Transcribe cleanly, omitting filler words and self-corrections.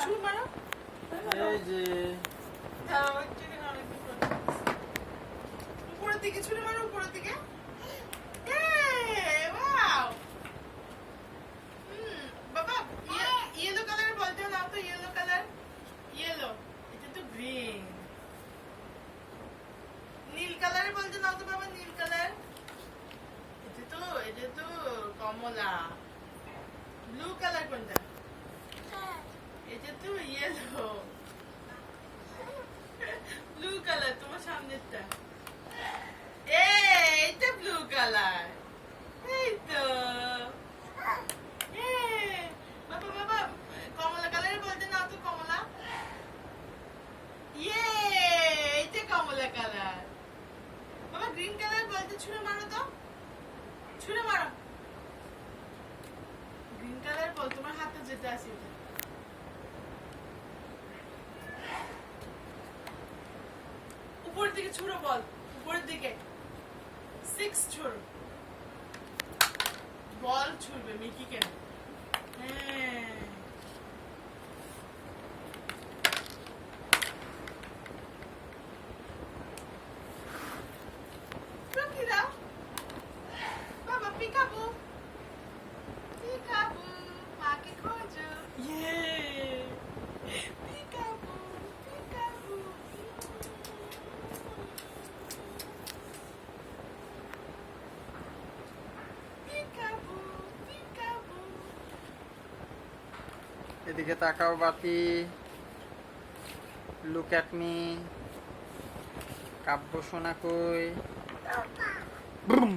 ছুঁড়ে মারো। এই যে উপরের দিকে ছুঁড়ে মারো, উপরের দিকে। ওয়াও, বাবা ইয়েলো কালারের বলটা নাও তো, ইয়েলো কালার। ইয়েলো, এটা তো গ্রিন। নীল কালারের বলটা নাও তো বাবা, নীল কালার। এটা তো কমলা। ব্লু কালার কোনটা? এটা তো ইয়েলো। ব্লু কালার তোমার সামনেরটা। এইটা ব্লু কালার। এই তো বাবা বাবা কমলা কালারের বলতে নাও তো, কমলা। এইটা কমলা কালার। বাবা গ্রিন কালার বলতে ছুঁড়ে মারো তো, ছুঁড়ে মারো। গ্রিন কালার বল তোমার হাতে যেটা আছে। উপরের দিকে ছুঁড়ো বল, উপরের দিকে 6 ছুঁড়ো। বল ছুঁড়বে মিকি কেন? টুকিরা বাবা, পিকাবু পিকাবু মাকে খোঁজো। Peekaboo peekaboo. এদিকে তাকাও বাতি। Look at me. কাব্য সোনা কই? বুম।